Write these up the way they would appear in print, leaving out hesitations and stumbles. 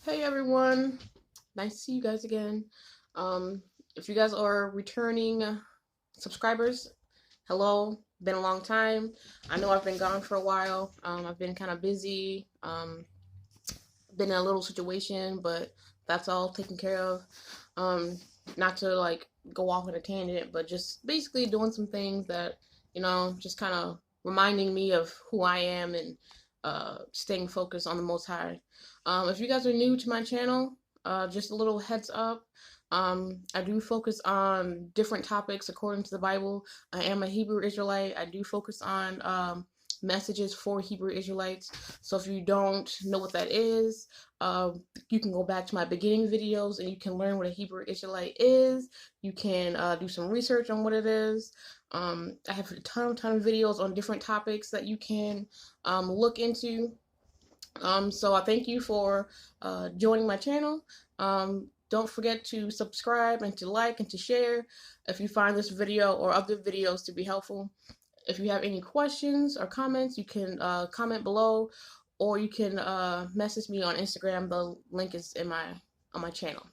Hey everyone, nice to see you guys again. If you guys are returning subscribers, hello, been a long time. I know I've been gone for a while. I've been kind of busy, been in a little situation, but that's all taken care of. Um, Not to like go off on a tangent, but just basically doing some things that, just kind of reminding me of who I am and staying focused on the Most High. If you guys are new to my channel, just a little heads up. I do focus on different topics according to the Bible. I am a Hebrew Israelite. I do focus on messages for Hebrew Israelites. So if you don't know what that is, uh, you can go back to my beginning videos and you can learn what a Hebrew Israelite is. You can do some research on what it is. I have a ton of videos on different topics that you can look into. So I thank you for joining my channel. Don't forget to subscribe and to like and to share if you find this video or other videos to be helpful. If you have any questions or comments, you can comment below, or you can message me on Instagram. The link is in on my channel.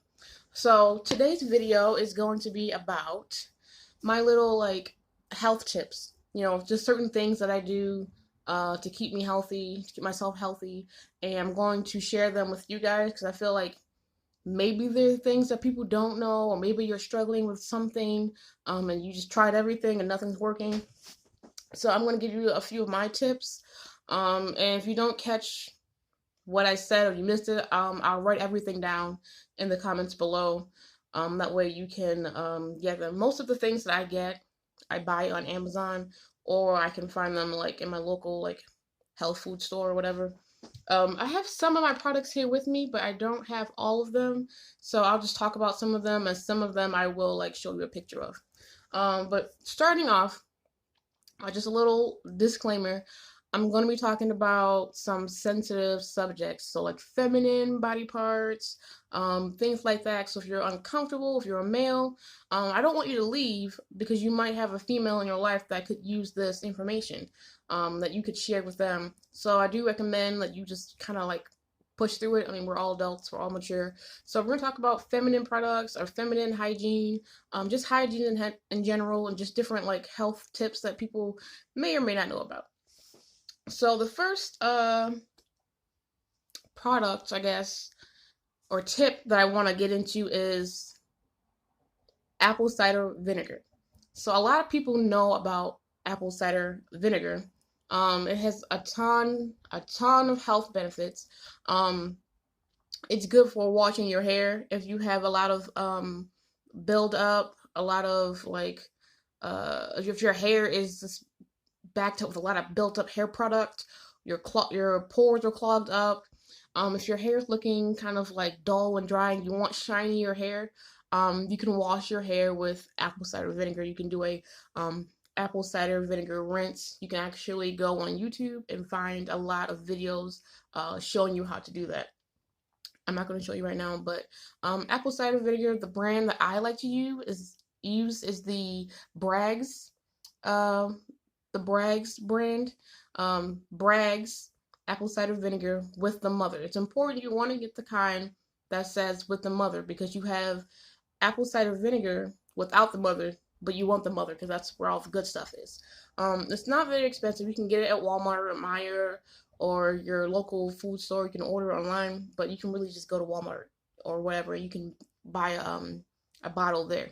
So today's video is going to be about my little like health tips. Just certain things that I do to keep me healthy, to keep myself healthy, and I'm going to share them with you guys because I feel like maybe there are things that people don't know, or maybe you're struggling with something and you just tried everything and nothing's working. So I'm going to give you a few of my tips. And if you don't catch what I said or you missed it, I'll write everything down in the comments below. That way you can get them. Most of the things that I get, I buy on Amazon, or I can find them like in my local like health food store or whatever. I have some of my products here with me, but I don't have all of them. So I'll just talk about some of them, and some of them I will like show you a picture of. But starting off, just a little disclaimer. I'm going to be talking about some sensitive subjects, so like feminine body parts, things like that. So if you're uncomfortable, if you're a male, I don't want you to leave because you might have a female in your life that could use this information, that you could share with them. So I do recommend that you just kind of like push through it. I mean, we're all adults, we're all mature. So we're going to talk about feminine products or feminine hygiene, just hygiene in general, and just different like health tips that people may or may not know about. So the first product, I guess, or tip that I want to get into is apple cider vinegar. So a lot of people know about apple cider vinegar. It has a ton of health benefits. It's good for washing your hair if you have a lot of build up, a lot of like if your hair is just backed up with a lot of built up hair product, your pores are clogged up. If your hair is looking kind of like dull and dry and you want shinier hair, you can wash your hair with apple cider vinegar. You can do a apple cider vinegar rinse. You can actually go on YouTube and find a lot of videos showing you how to do that. I'm not going to show you right now, but apple cider vinegar, the brand that I like to use is Bragg's, uh, the Bragg's brand. Bragg's apple cider vinegar with the mother. It's important you want to get the kind that says with the mother, because you have apple cider vinegar without the mother, but you want the mother because that's where all the good stuff is. It's not very expensive. You can get it at Walmart or Meijer or your local food store. You can order online, but you can really just go to Walmart or whatever. You can buy a bottle there.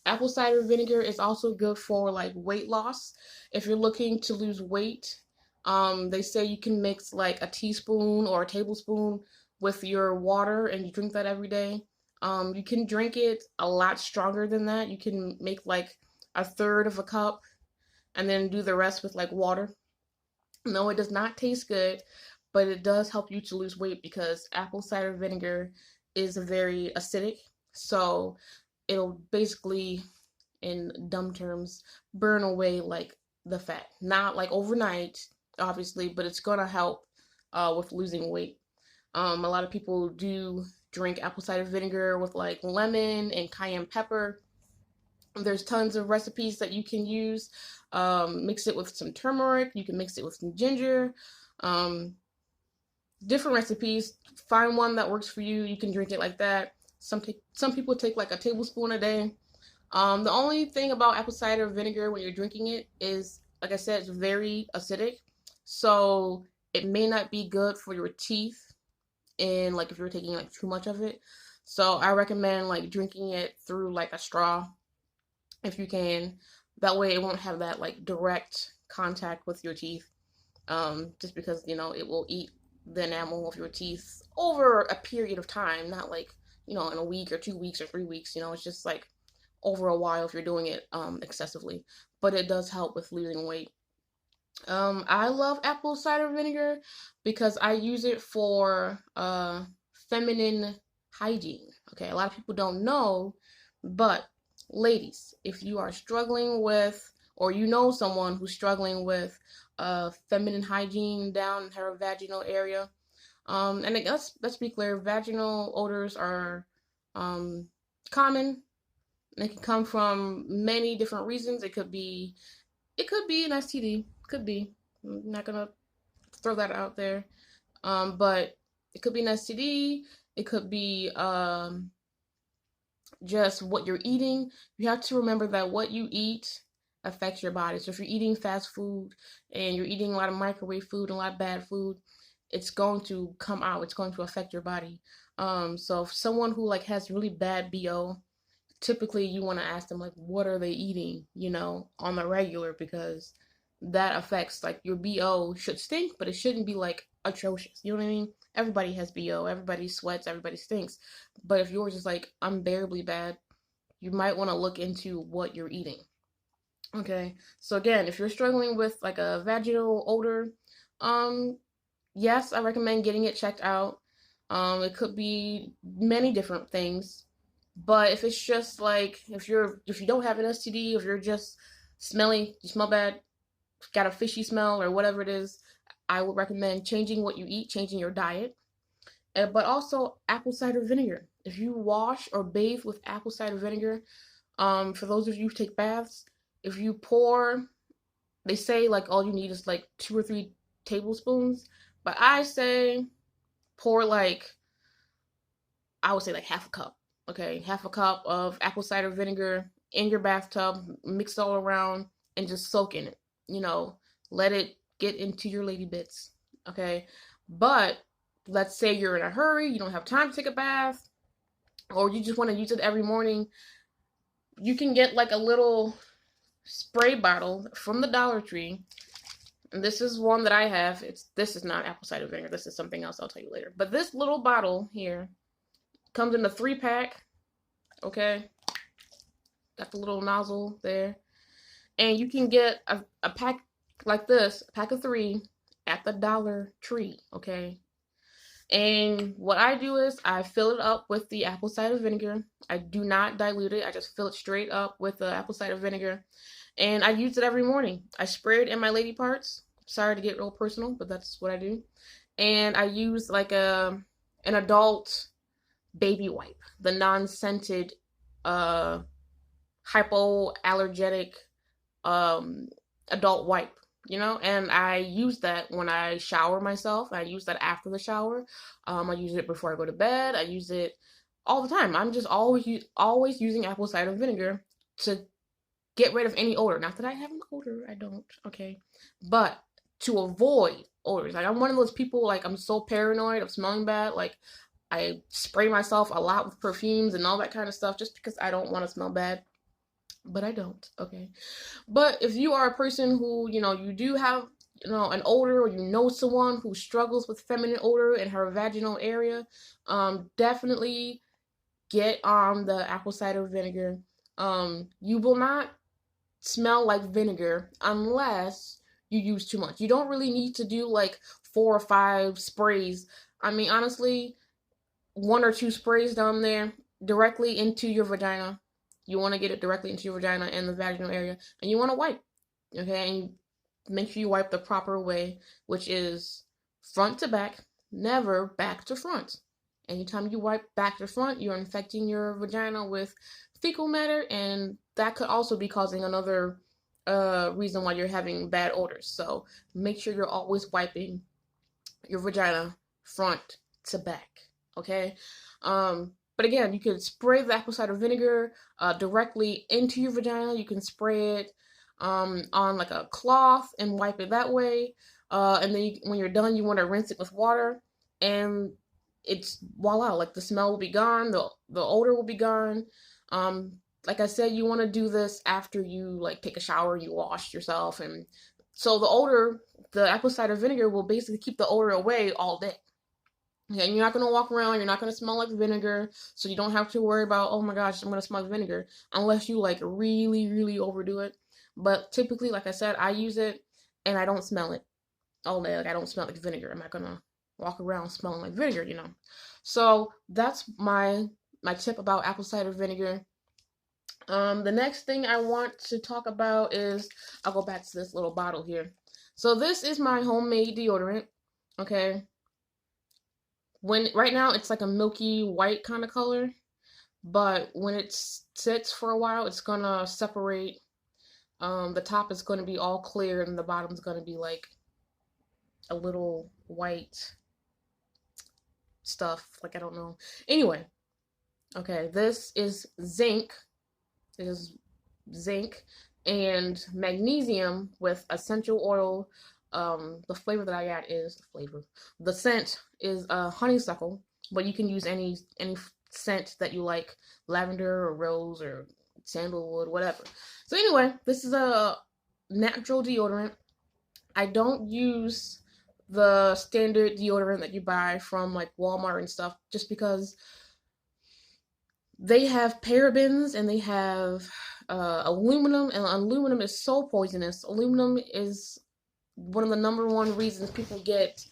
Apple cider vinegar is also good for like weight loss. If you're looking to lose weight, they say you can mix like a teaspoon or a tablespoon with your water and you drink that every day. You can drink it a lot stronger than that. You can make like a third of a cup and then do the rest with like water. No, it does not taste good, but it does help you to lose weight because apple cider vinegar is very acidic. So it'll basically, in dumb terms, burn away like the fat. Not like overnight, obviously, but it's gonna help with losing weight. A lot of people do drink apple cider vinegar with like lemon and cayenne pepper. There's tons of recipes that you can use. Mix it with some turmeric. You can mix it with some ginger. Um, different recipes. Find one that works for you. You can drink it like that. Some people take like a tablespoon a day. The only thing about apple cider vinegar when you're drinking it is, like I said, it's very acidic. So it may not be good for your teeth, and like if you're taking like too much of it. So I recommend like drinking it through like a straw if you can. That way it won't have that like direct contact with your teeth. Just because, you know, it will eat the enamel of your teeth over a period of time, not like, you know, in a week or 2 weeks or 3 weeks. You know, it's just like over a while if you're doing it excessively. But it does help with losing weight. I love apple cider vinegar because I use it for feminine hygiene. Okay, a lot of people don't know, but ladies, if you are struggling with, or you know someone who's struggling with feminine hygiene down in her vaginal area, and let's be clear, vaginal odors are common. They can come from many different reasons. It could be an STD. Could be. I'm not gonna throw that out there. But it could be an STD. It could be just what you're eating. You have to remember that what you eat affects your body. So if you're eating fast food and you're eating a lot of microwave food and a lot of bad food, it's going to come out. It's going to affect your body. So if someone who like has really bad BO, typically you want to ask them like what are they eating, you know, on the regular, because that affects like your BO should stink, but it shouldn't be like atrocious. You know what I mean? Everybody has BO, everybody sweats, everybody stinks. But if yours is like unbearably bad, you might want to look into what you're eating. Okay. So again, if you're struggling with like a vaginal odor, yes, I recommend getting it checked out. It could be many different things. But if it's just like if you don't have an STD, if you're just smelly, you smell bad, got a fishy smell or whatever it is, I would recommend changing what you eat, changing your diet. But also apple cider vinegar. If you wash or bathe with apple cider vinegar, for those of you who take baths, if you pour, they say like all you need is like 2 or 3 tablespoons, but I say pour like, I would say like half a cup. Okay, half a cup of apple cider vinegar in your bathtub, mix it all around, and just soak in it. You know, let it get into your lady bits. Okay, but let's say you're in a hurry, you don't have time to take a bath, or you just want to use it every morning. You can get like a little spray bottle from the Dollar Tree. And this is one that I have. This is not apple cider vinegar. This is something else I'll tell you later. But this little bottle here comes in a 3-pack. Okay, got the little nozzle there, and you can get a pack like this, a pack of 3 at the Dollar Tree. Okay, and what I do is I fill it up with the apple cider vinegar. I do not dilute it. I just fill it straight up with the apple cider vinegar, and I use it every morning. I spray it in my lady parts. Sorry to get real personal, but that's what I do. And I use like an adult baby wipe, the non-scented hypoallergenic adult wipe, you know, and I use that when I shower myself. I use that after the shower. I use it before I go to bed. I use it all the time. I'm just always using apple cider vinegar to get rid of any odor. Not that I have an odor, I don't, okay, but to avoid odors. Like I'm one of those people, like I'm so paranoid of smelling bad, like I spray myself a lot with perfumes and all that kind of stuff just because I don't want to smell bad. But I don't, okay? But if you are a person who, you know, you do have, you know, an odor, or you know someone who struggles with feminine odor in her vaginal area, definitely get on the apple cider vinegar. You will not smell like vinegar unless you use too much. You don't really need to do like 4 or 5 sprays. I mean, honestly, 1 or 2 sprays down there directly into your vagina. You want to get it directly into your vagina and the vaginal area, and you want to wipe, okay? And make sure you wipe the proper way, which is front to back, never back to front. Anytime you wipe back to front, you're infecting your vagina with fecal matter, and that could also be causing another reason why you're having bad odors. So make sure you're always wiping your vagina front to back. Okay. But again, you can spray the apple cider vinegar directly into your vagina. You can spray it on like a cloth and wipe it that way. And then when you're done, you want to rinse it with water, and it's voila, like the smell will be gone, the odor will be gone. Like I said, you want to do this after you like take a shower, you wash yourself, and so the apple cider vinegar will basically keep the odor away all day. Yeah, and you're not gonna walk around, you're not gonna smell like vinegar, so you don't have to worry about, oh my gosh, I'm gonna smell like vinegar, unless you like really, really overdo it. But typically, like I said, I use it and I don't smell it all day. Like I don't smell like vinegar. I'm not gonna walk around smelling like vinegar, you know. So that's my tip about apple cider vinegar. The next thing I want to talk about is, I'll go back to this little bottle here. So this is my homemade deodorant. Okay. Right now it's like a milky white kind of color, but when it sits for a while, it's gonna separate. The top is gonna be all clear and the bottom's gonna be like a little white stuff. Like, I don't know. Anyway, okay, this is zinc. It is zinc and magnesium with essential oil. The flavor that I got is the scent is honeysuckle, but you can use any scent that you like, lavender or rose or sandalwood, whatever. So anyway, this is a natural deodorant. I don't use the standard deodorant that you buy from like Walmart and stuff, just because they have parabens and they have aluminum, and aluminum is so poisonous. Aluminum is one of the number one reasons people get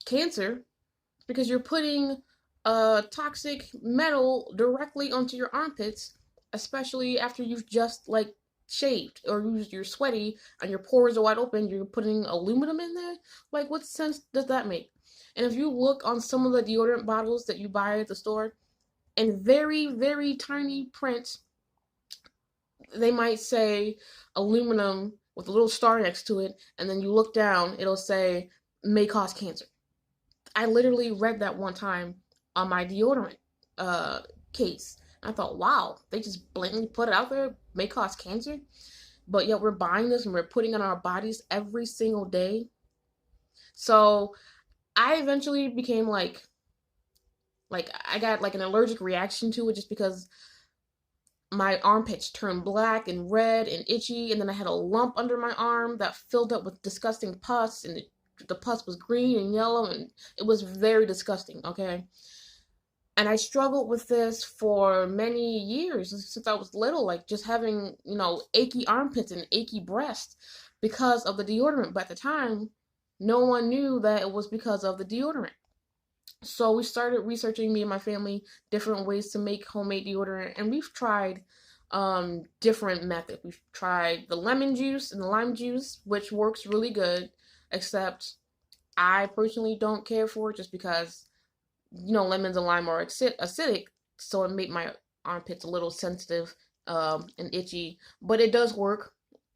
cancer, because you're putting toxic metal directly onto your armpits, especially after you've just like shaved or you're sweaty and your pores are wide open. You're putting aluminum in there. Like, what sense does that make? And if you look on some of the deodorant bottles that you buy at the store, in very, very tiny print, they might say aluminum with a little star next to it, and then you look down, it'll say may cause cancer. I literally read that one time on my deodorant case. I thought, wow, they just blatantly put it out there, may cause cancer. But yet we're buying this and we're putting it on our bodies every single day. So I eventually became like I got like an allergic reaction to it, just because my armpits turned black and red and itchy, and then I had a lump under my arm that filled up with disgusting pus, and the pus was green and yellow, and it was very disgusting, okay? And I struggled with this for many years, since I was little, like just having, achy armpits and achy breasts because of the deodorant. But at the time, no one knew that it was because of the deodorant. So we started researching, me and my family, different ways to make homemade deodorant, and we've tried different methods. We've tried the lemon juice and the lime juice, which works really good, except I personally don't care for it, just because lemons and lime are acidic, so it made my armpits a little sensitive and itchy. But it does work.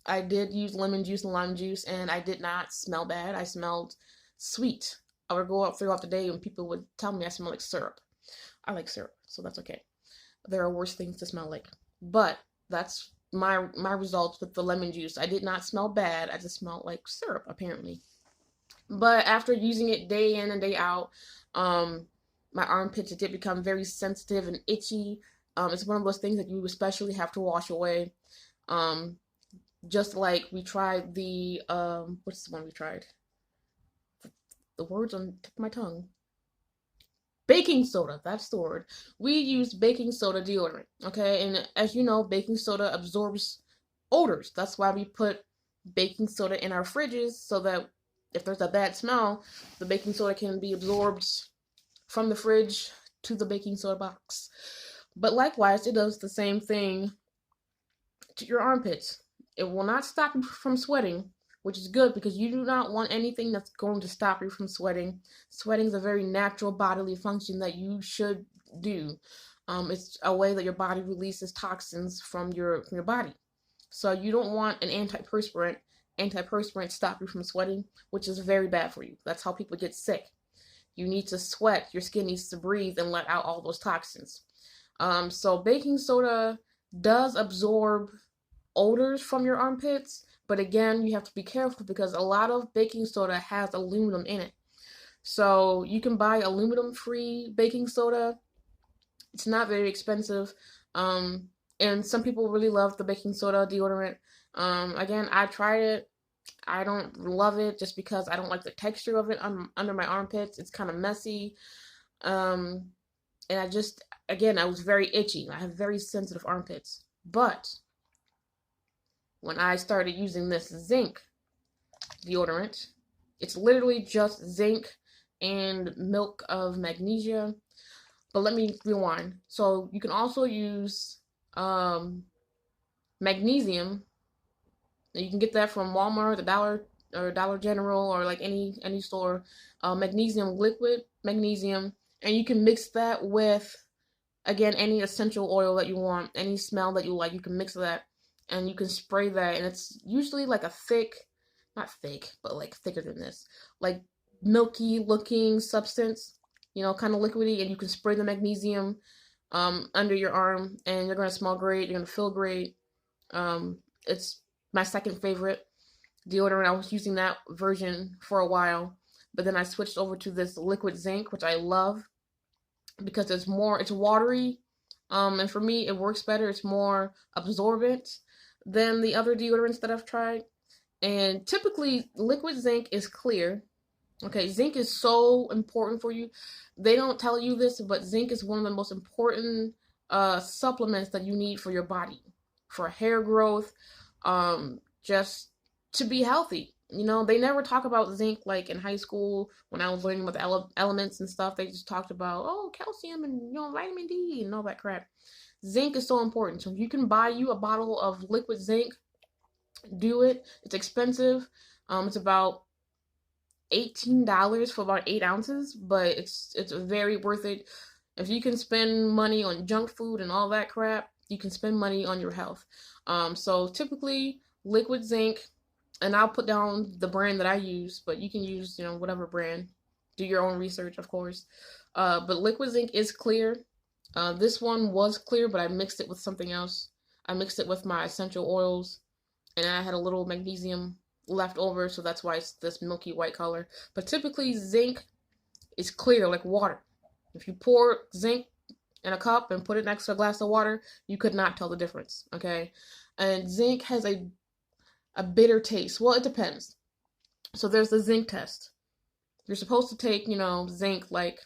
I did use lemon juice and lime juice, and I did not smell bad. I smelled sweet. I would go out throughout the day and people would tell me I smell like syrup. I like syrup, so that's okay. There are worse things to smell like. But that's my results with the lemon juice. I did not smell bad. I just smelled like syrup, apparently. But after using it day in and day out, my armpits did become very sensitive and itchy. It's one of those things that you especially have to wash away. Just like we tried the, what's the one we tried? The words on the tip of my tongue. Baking soda, that's the word. We used baking soda deodorant, okay? And as you know, baking soda absorbs odors. That's why we put baking soda in our fridges, so that if there's a bad smell, the baking soda can be absorbed from the fridge to the baking soda box. But likewise, it does the same thing to your armpits. It will not stop you from sweating, which is good, because you do not want anything that's going to stop you from sweating. Sweating is a very natural bodily function that you should do. It's a way that your body releases toxins from your body. So you don't want an antiperspirant stop you from sweating, which is very bad for you. That's how people get sick. You need to sweat. Your skin needs to breathe and let out all those toxins. So baking soda does absorb odors from your armpits, but again, you have to be careful because a lot of baking soda has aluminum in it. So you can buy aluminum-free baking soda. It's not very expensive. And some people really love the baking soda deodorant. Again, I tried it. I don't love it just because I don't like the texture of it under my armpits. It's kind of messy. And I was very itchy. I have very sensitive armpits. But when I started using this zinc deodorant, it's literally just zinc and milk of magnesia. But let me rewind. So you can also use magnesium. You can get that from Walmart, the Dollar General, or like any store. Magnesium liquid, magnesium, and you can mix that with, again, any essential oil that you want, any smell that you like. You can mix that, and you can spray that, and it's usually like a thick, not thick, but like thicker than this, like milky looking substance, kind of liquidy, and you can spray the magnesium under your arm, and you're gonna smell great. You're gonna feel great. It's my second favorite deodorant. I was using that version for a while, but then I switched over to this liquid zinc, which I love because it's watery, and for me it works better. It's more absorbent than the other deodorants that I've tried. And typically liquid zinc is clear. Okay, zinc is so important for you. They don't tell you this, but zinc is one of the most important supplements that you need for your body, for hair growth, just to be healthy. They never talk about zinc like in high school when I was learning about the elements and stuff. They just talked about, calcium and, vitamin D and all that crap. Zinc is so important. So if you can buy you a bottle of liquid zinc, do it. It's expensive. It's about $18 for about 8 ounces, but it's very worth it. If you can spend money on junk food and all that crap, you can spend money on your health. So typically liquid zinc, and I'll put down the brand that I use, but you can use, whatever brand. Do your own research, of course. But liquid zinc is clear. This one was clear, but I mixed it with something else. I mixed it with my essential oils, and I had a little magnesium left over, so that's why it's this milky white color. But typically zinc is clear like water. If you pour zinc in a cup and put it next to a glass of water, you could not tell the difference. Okay, and zinc has a bitter taste. Well, it depends. So there's the zinc test. You're supposed to take, zinc like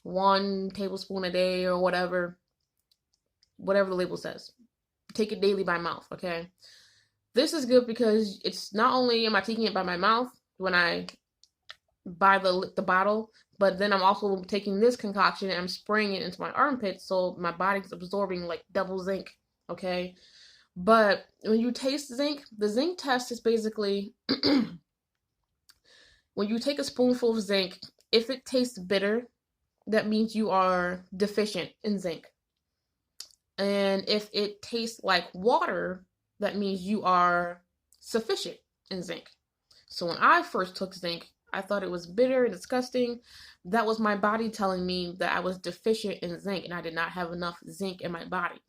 1 tablespoon a day or whatever the label says. Take it daily by mouth. Okay. This is good because it's not only am I taking it by my mouth when I buy the bottle, but then I'm also taking this concoction and I'm spraying it into my armpits, so my body's absorbing like double zinc. Okay. But when you taste zinc, the zinc test is basically when you take a spoonful of zinc, if it tastes bitter, that means you are deficient in zinc. And if it tastes like water, that means you are sufficient in zinc. So when I first took zinc, I thought it was bitter and disgusting. That was my body telling me that I was deficient in zinc and I did not have enough zinc in my body.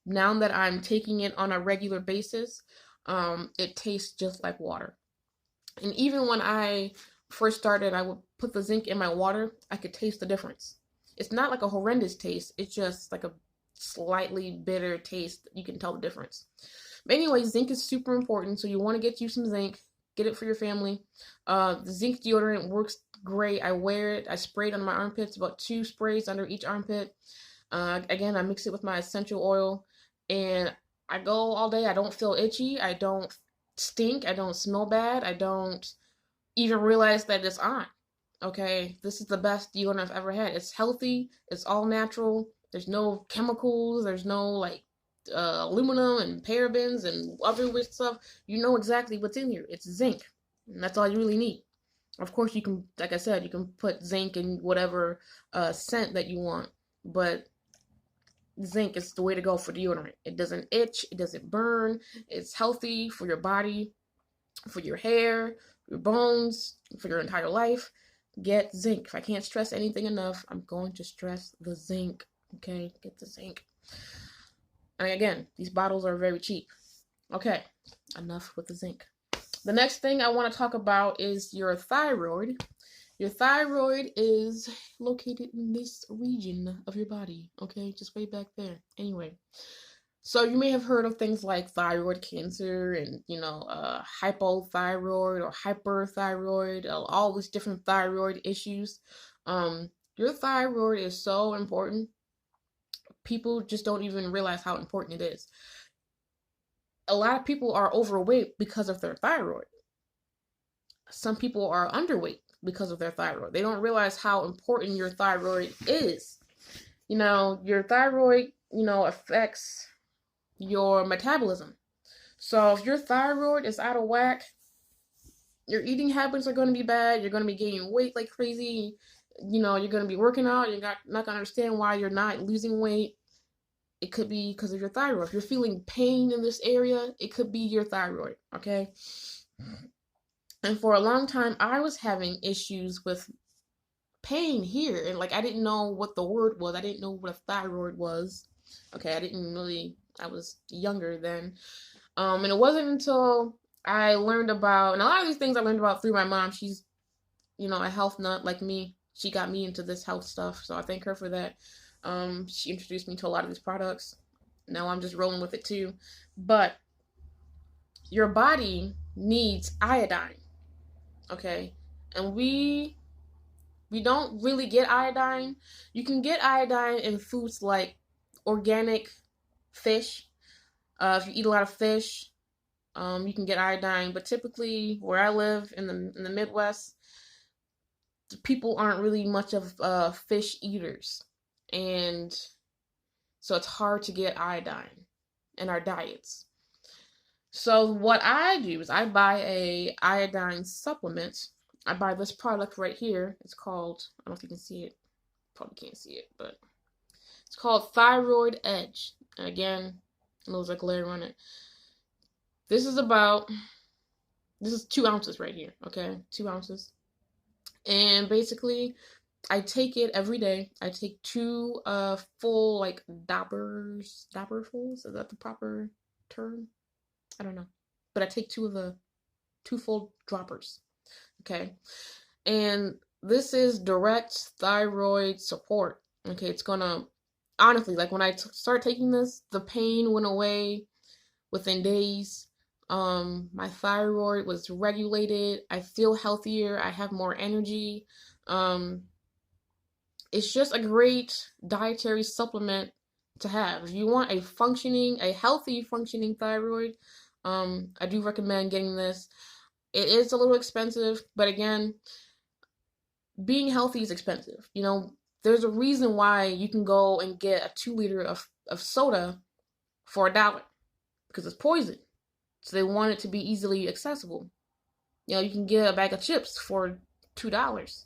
Now that I'm taking it on a regular basis, it tastes just like water. And even when I first started, I would put the zinc in my water, I could taste the difference. It's not like a horrendous taste. It's just like a slightly bitter taste. You can tell the difference. But anyway, zinc is super important. So you want to get you some zinc. Get it for your family. The zinc deodorant works great. I wear it. I spray it on my armpits, about 2 sprays under each armpit. Again, I mix it with my essential oil. And I go all day. I don't feel itchy. I don't stink. I don't smell bad. I don't even realize that it's on. Okay, this is the best deodorant I've ever had. It's healthy. It's all natural. There's no chemicals. There's no like aluminum and parabens and other weird stuff. You know exactly what's in here. It's zinc. And that's all you really need. Of course, you can, like I said, you can put zinc in whatever scent that you want. But zinc is the way to go for deodorant. It doesn't itch. It doesn't burn. It's healthy for your body, for your hair, your bones, for your entire life. get zinc. If I can't stress anything enough, I'm going to stress the zinc. Okay, get the zinc. And again, these bottles are very cheap. Okay, enough with the zinc. The next thing I want to talk about is your thyroid. Your thyroid is located in this region of your body, okay? Just way back there. Anyway, so you may have heard of things like thyroid cancer and, hypothyroid or hyperthyroid, all these different thyroid issues. Your thyroid is so important. People just don't even realize how important it is. A lot of people are overweight because of their thyroid. Some people are underweight because of their thyroid. They don't realize how important your thyroid is. Your thyroid, affects your metabolism. So if your thyroid is out of whack, your eating habits are going to be bad. You're going to be gaining weight like crazy. You're going to be working out. You're not going to understand why you're not losing weight. It could be because of your thyroid. If you're feeling pain in this area, it could be your thyroid, okay? And for a long time, I was having issues with pain here. And, I didn't know what the word was. I didn't know what a thyroid was. Okay, I was younger then. And it wasn't until I learned about, and a lot of these things I learned about through my mom. She's, a health nut like me. She got me into this health stuff, so I thank her for that. She introduced me to a lot of these products. Now I'm just rolling with it too. But your body needs iodine, okay? And we don't really get iodine. You can get iodine in foods like organic fish. If you eat a lot of fish, you can get iodine. But typically, where I live in the Midwest, people aren't really much of fish eaters. And so it's hard to get iodine in our diets. So what I do is I buy a iodine supplement. I buy this product right here. It's called, I don't know if you can see it. Probably can't see it, but it's called Thyroid Edge. And again, there's a glare on it. This is 2 ounces right here, okay? 2 ounces. And basically, I take it every day. I take 2 full Dabberfuls. Is that the proper term? I don't know. But I take 2 full droppers. Okay. And this is direct thyroid support. Okay, it's gonna honestly, when I started taking this, the pain went away within days. My thyroid was regulated. I feel healthier. I have more energy. It's just a great dietary supplement to have. If you want a healthy functioning thyroid, I do recommend getting this. It is a little expensive, but again, being healthy is expensive. There's a reason why you can go and get a 2-liter of soda for $1 because it's poison. So they want it to be easily accessible. You can get a bag of chips for $2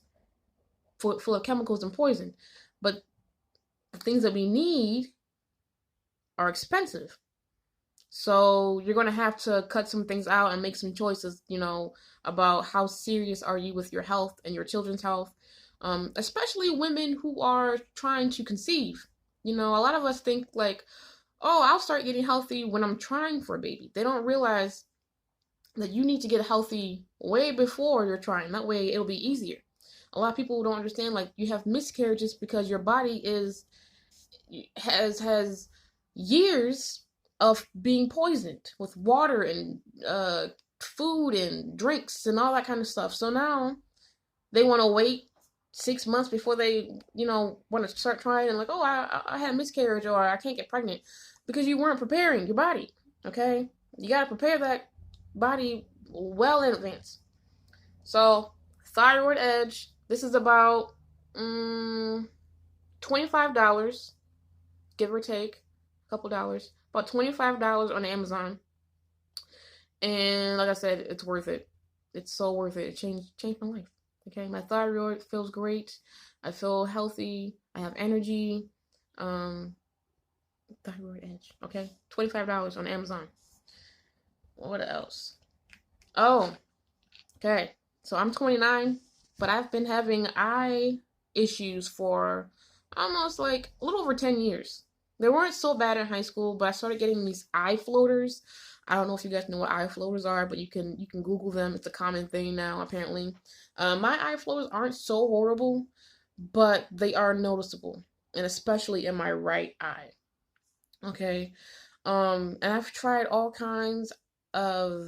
full of chemicals and poison. But the things that we need are expensive. So you're going to have to cut some things out and make some choices, about how serious are you with your health and your children's health, especially women who are trying to conceive. A lot of us think oh, I'll start getting healthy when I'm trying for a baby. They don't realize that you need to get healthy way before you're trying. That way it'll be easier. A lot of people don't understand, you have miscarriages because your body has years of being poisoned with water and food and drinks and all that kind of stuff. So now they want to wait 6 months before they, want to start trying and oh, I had a miscarriage or I can't get pregnant because you weren't preparing your body, okay? You got to prepare that body well in advance. So, Thyroid Edge, this is about $25, give or take a couple dollars. About $25 on Amazon. And like I said, it's worth it. It's so worth it. It changed my life. Okay, my thyroid feels great. I feel healthy. I have energy. Thyroid Edge. Okay, $25 on Amazon. What else? Oh, okay. So I'm 29. but I've been having eye issues for almost like a little over 10 years. They weren't so bad in high school, but I started getting these eye floaters. I don't know if you guys know what eye floaters are, but you can Google them. It's a common thing now, apparently. My eye floaters aren't so horrible, but they are noticeable, and especially in my right eye. Okay. And I've tried all kinds of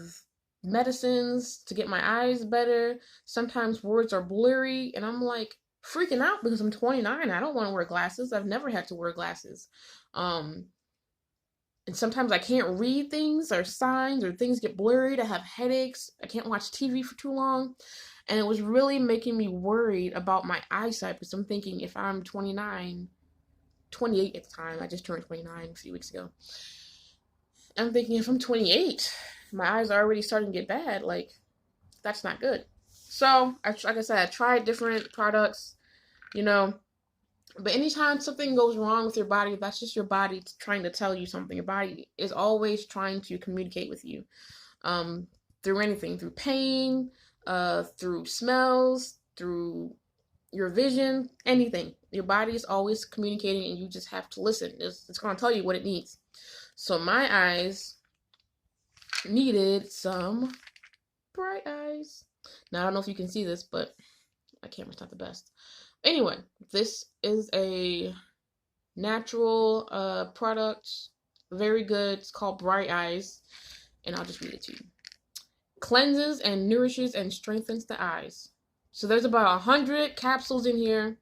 medicines to get my eyes better. Sometimes words are blurry, and I'm like freaking out because I'm 29. I don't want to wear glasses. I've never had to wear glasses. Um, and sometimes I can't read things or signs, or things get blurred. I have headaches. I can't watch TV for too long. And it was really making me worried about my eyesight, because I'm thinking, if I'm 29, 28 at the time, I just turned 29 a few weeks ago. I'm thinking, if I'm 28, my eyes are already starting to get bad. Like, that's not good. So, like I said, I tried different products, you know. But anytime something goes wrong with your body, that's just your body trying to tell you something. Your body is always trying to communicate with you, through anything, through pain, through smells, through your vision, anything. Your body is always communicating, and you just have to listen. It's going to tell you what it needs. So my eyes needed some bright eyes. Now, I don't know if you can see this, but my camera's not the best. Anyway, this is a natural product. Very good. It's called Bright Eyes. And I'll just read it to you. Cleanses and nourishes and strengthens the eyes. So there's about 100 capsules in here.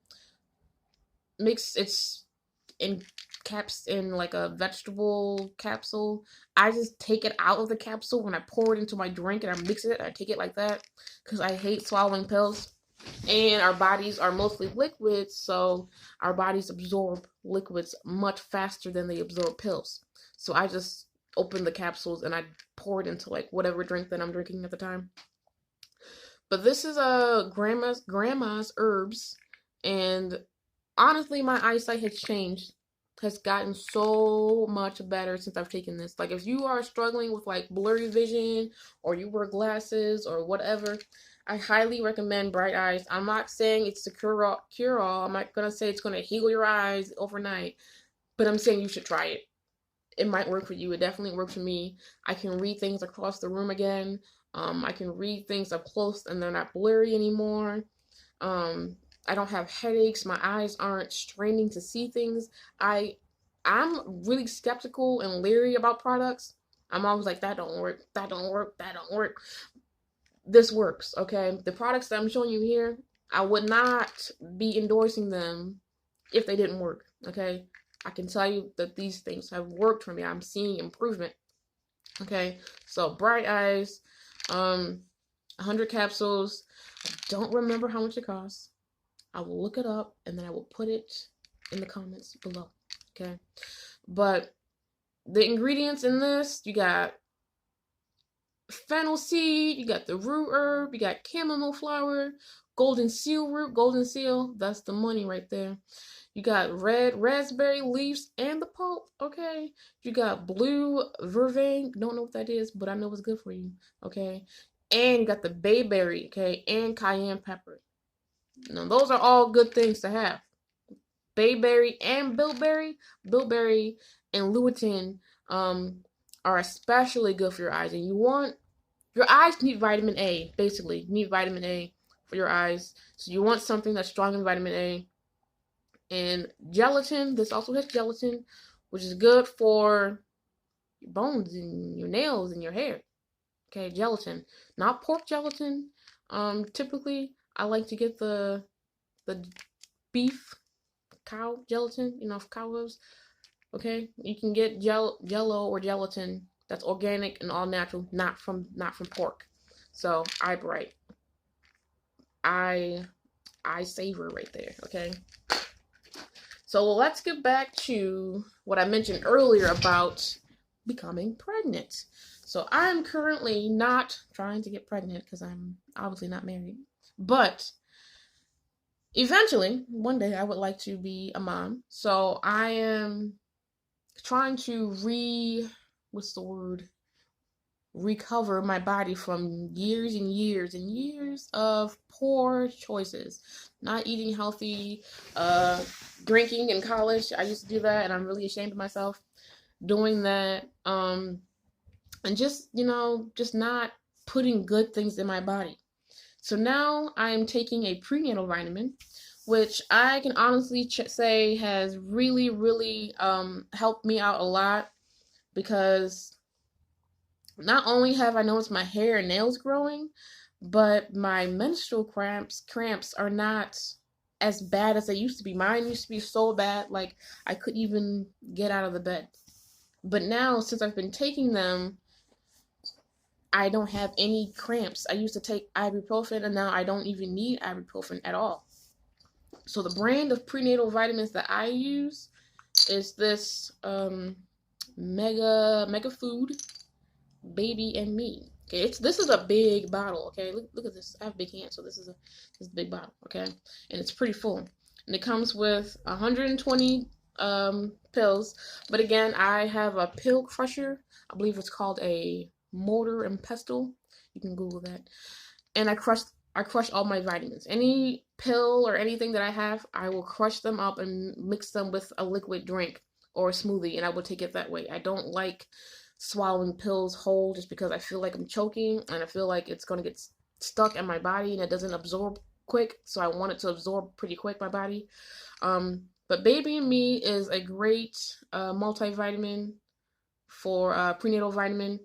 It's in caps in like a vegetable capsule. I just take it out of the capsule when I pour it into my drink, and I mix it. I take it like that because I hate swallowing pills. And our bodies are mostly liquids, so our bodies absorb liquids much faster than they absorb pills. So I just open the capsules and I pour it into like whatever drink that I'm drinking at the time. But this is a grandma's herbs, and honestly, my eyesight has gotten so much better since I've taken this. Like, if you are struggling with like blurry vision, or you wear glasses or whatever, I highly recommend Bright Eyes. I'm not saying it's the cure-all. I'm not gonna say it's gonna heal your eyes overnight, but I'm saying you should try it. It might work for you. It definitely worked for me. I can read things across the room again. I can read things up close, and they're not blurry anymore. I don't have headaches. My eyes aren't straining to see things. I'm really skeptical and leery about products. I'm always like, that don't work, that don't work, that don't work. This works, okay? The products that I'm showing you here, I would not be endorsing them if they didn't work, okay? I can tell you that these things have worked for me. I'm seeing improvement, okay? So, Bright Eyes, 100 capsules. I don't remember how much it costs. I will look it up, and then I will put it in the comments below, okay? But the ingredients in this, you got fennel seed, you got the root herb, you got chamomile flower, golden seal root. Golden seal, that's the money right there. You got red raspberry leaves and the pulp, okay? You got blue vervain, don't know what that is, but I know it's good for you, okay? And you got the bayberry, okay, and cayenne pepper. Now, those are all good things to have. Bayberry and bilberry and lutein are especially good for your eyes. And your eyes need vitamin A, basically. You need vitamin A for your eyes. So you want something that's strong in vitamin A. And gelatin, this also has gelatin, which is good for your bones and your nails and your hair. Okay, gelatin. Not pork gelatin. Typically, I like to get the beef cow gelatin, cow lives. Okay, you can get jello or gelatin that's organic and all natural, not from pork. So I savor right there. Okay, so let's get back to what I mentioned earlier about becoming pregnant. So I'm currently not trying to get pregnant because I'm obviously not married, but eventually, one day, I would like to be a mom. So I am trying to recover my body from years and years and years of poor choices, not eating healthy, drinking in college. I used to do that, and I'm really ashamed of myself doing that. And just, just not putting good things in my body. So now I'm taking a prenatal vitamin, which I can honestly say has really, really helped me out a lot, because not only have I noticed my hair and nails growing, but my menstrual cramps are not as bad as they used to be. Mine used to be so bad, like I couldn't even get out of the bed. But now, since I've been taking them, I don't have any cramps. I used to take ibuprofen, and now I don't even need ibuprofen at all. So the brand of prenatal vitamins that I use is this Mega Food Baby and Me. Okay, this is a big bottle. Okay, look at this. I have big hands, so this is a big bottle. Okay, and it's pretty full. And it comes with 120 pills. But again, I have a pill crusher. I believe it's called a mortar and pestle. You can Google that. And I crush all my vitamins. Any pill or anything that I have, I will crush them up and mix them with a liquid drink or a smoothie, and I will take it that way. I don't like swallowing pills whole, just because I feel like I'm choking, and I feel like it's going to get stuck in my body and it doesn't absorb quick. So I want it to absorb pretty quick, my body. But Baby and Me is a great multivitamin for prenatal vitamin,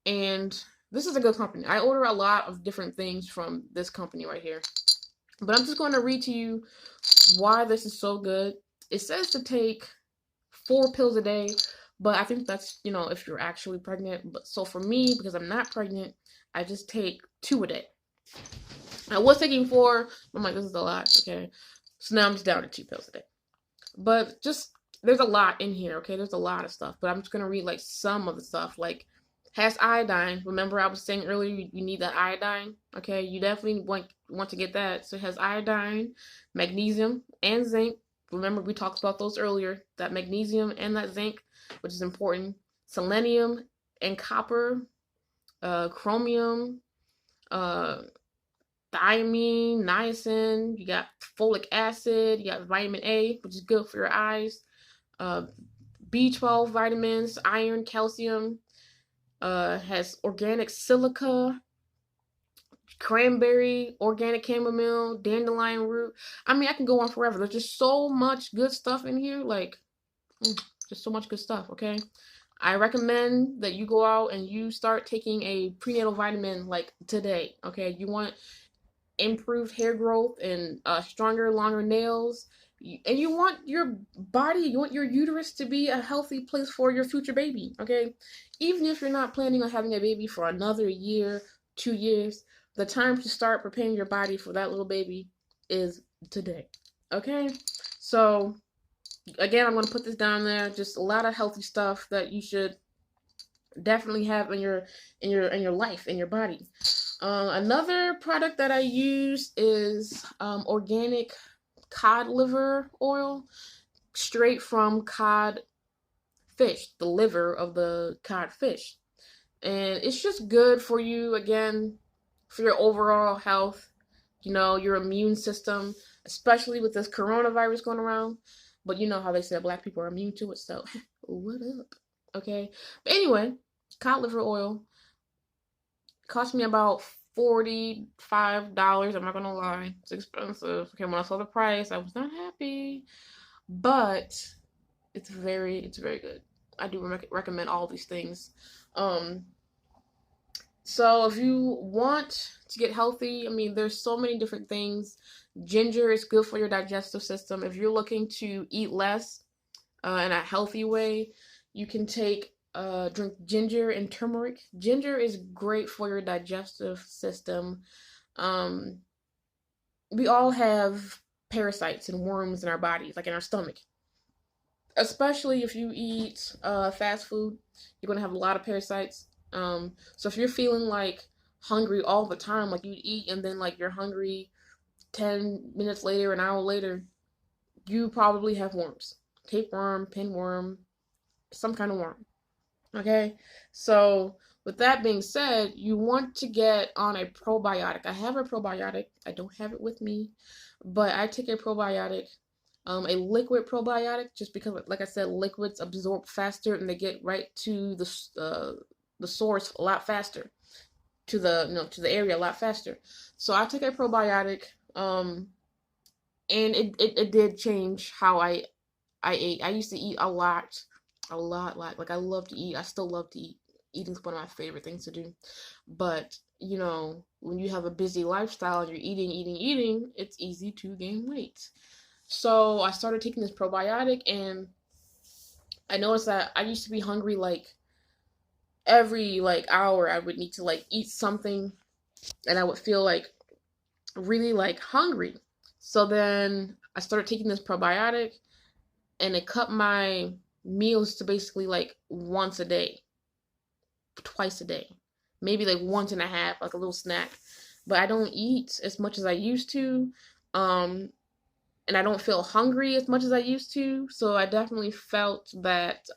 and this is a good company. I order a lot of different things from this company right here, but I'm just going to read to you why this is so good. It says to take 4 pills a day, but I think that's, if you're actually pregnant. But so for me, because I'm not pregnant, I just take 2 a day. I was taking 4. I'm like, this is a lot. Okay, so now I'm just down to 2 pills a day. But just, there's a lot in here. Okay, there's a lot of stuff, but I'm just gonna read like some of the stuff. Like, has iodine. Remember I was saying earlier, you need that iodine. Okay, you definitely want to get that. So it has iodine, magnesium, and zinc. Remember we talked about those earlier, that magnesium and that zinc, which is important. Selenium and copper, chromium, thiamine, niacin. You got folic acid. You got vitamin A, which is good for your eyes. B12 vitamins, iron, calcium. Has organic silica, cranberry, organic chamomile, dandelion root. I mean, I can go on forever. There's just so much good stuff in here. Like, just so much good stuff, okay? I recommend that you go out and you start taking a prenatal vitamin like today, okay? You want improved hair growth and stronger, longer nails. And you want your body, you want your uterus to be a healthy place for your future baby, okay? Even if you're not planning on having a baby for another year, 2 years, the time to start preparing your body for that little baby is today, okay? So, again, I'm going to put this down there. Just a lot of healthy stuff that you should definitely have in your life, in your body. Another product that I use is organic cod liver oil, straight from cod fish, the liver of the cod fish. And it's just good for you, again, for your overall health, your immune system, especially with this coronavirus going around. But you know how they say Black people are immune to it, so what up? Okay. But anyway, cod liver oil cost me about $45. I'm not gonna lie, it's expensive. Okay, when I saw the price, I was not happy, but it's very good. I do recommend all these things. So if you want to get healthy, I mean, there's so many different things. Ginger is good for your digestive system. If you're looking to eat less in a healthy way, you can drink ginger and turmeric. Ginger is great for your digestive system. We all have parasites and worms in our bodies, like in our stomach. Especially if you eat fast food, you're gonna have a lot of parasites. So if you're feeling like hungry all the time, like you eat and then like you're hungry 10 minutes later, an hour later, you probably have worms. Tapeworm, pinworm, some kind of worm. Okay? So with that being said, you want to get on a probiotic. I have a probiotic. I don't have it with me, but I take a probiotic, a liquid probiotic, just because, like I said, liquids absorb faster and they get right to the source a lot faster, to the area a lot faster. So I took a probiotic, and it did change how I ate. I used to eat a lot, lot. Like I love to eat. I still love to eat. Eating's one of my favorite things to do. But, when you have a busy lifestyle and you're eating, it's easy to gain weight. So I started taking this probiotic, and I noticed that I used to be hungry like every hour. I would need to eat something, and I would feel really hungry. So then I started taking this probiotic, and it cut my meals to basically once a day, twice a day, maybe once and a half, like a little snack. But I don't eat as much as I used to, and I don't feel hungry as much as I used to. So I definitely felt that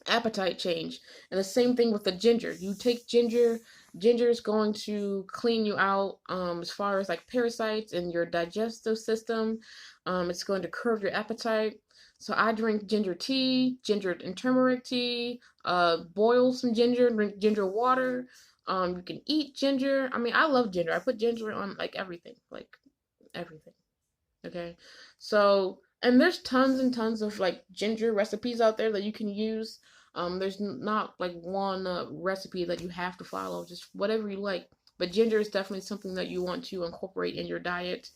appetite change. And the same thing with the ginger. You take ginger. Ginger is going to clean you out, as far as parasites in your digestive system. It's going to curb your appetite. So I drink ginger tea, ginger and turmeric tea, boil some ginger, drink ginger water. You can eat ginger. I mean, I love ginger. I put ginger on everything, everything. Okay. So, and there's tons and tons of ginger recipes out there that you can use. There's not one recipe that you have to follow, just whatever you like. But ginger is definitely something that you want to incorporate in your diet.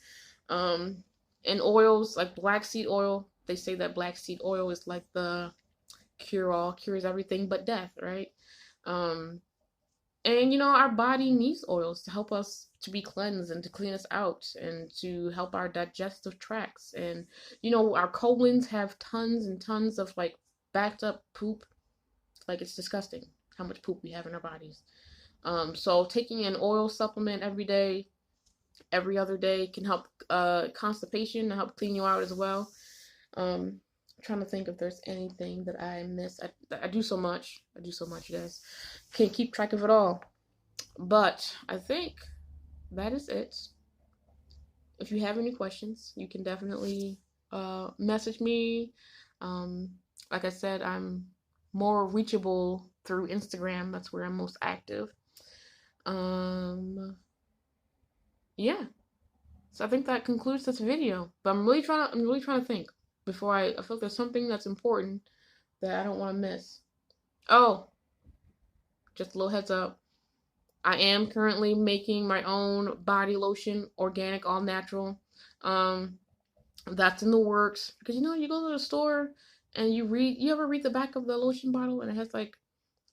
And oils like black seed oil. They say that black seed oil is like the cure-all, cures everything but death, right? And our body needs oils to help us to be cleansed and to clean us out and to help our digestive tracts. And our colons have tons and tons of backed up poop. It's disgusting how much poop we have in our bodies. So taking an oil supplement every day, every other day can help constipation and help clean you out as well. I'm trying to think if there's anything that I miss. I do so much. You guys. Can't keep track of it all. But I think that is it. If you have any questions, you can definitely message me. Like I said, I'm more reachable through Instagram. That's where I'm most active. Yeah. So I think that concludes this video. But I'm really trying to think before I feel like there's something that's important that I don't want to miss. Oh, just a little heads up. I am currently making my own body lotion, organic, all natural. That's in the works, because you go to the store and you ever read the back of the lotion bottle and it has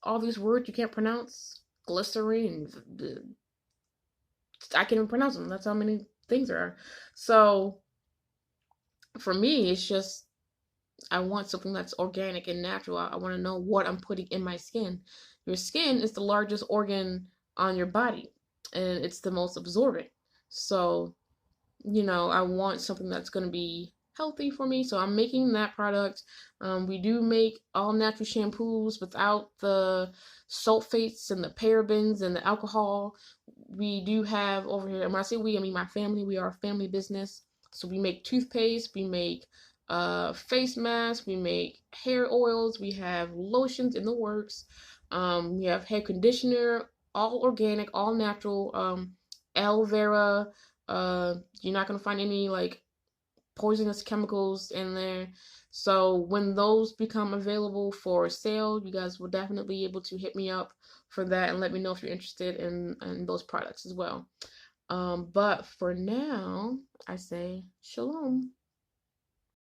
all these words you can't pronounce, glycerine. I can't even pronounce them. That's how many things there are. So for me, it's just I want something that's organic and natural. I want to know what I'm putting in my skin. Your skin is the largest organ on your body, and it's the most absorbent. So, I want something that's going to be healthy for me. So I'm making that product. We do make all natural shampoos without the sulfates and the parabens and the alcohol. We do have over here, and when I say we, I mean my family. We are a family business. So we make toothpaste, we make face masks, we make hair oils, we have lotions in the works. We have hair conditioner, all organic, all natural, aloe vera. You're not gonna find any poisonous chemicals in there. So when those become available for sale, you guys will definitely be able to hit me up for that and let me know if you're interested in those products as well. But for now, I say shalom.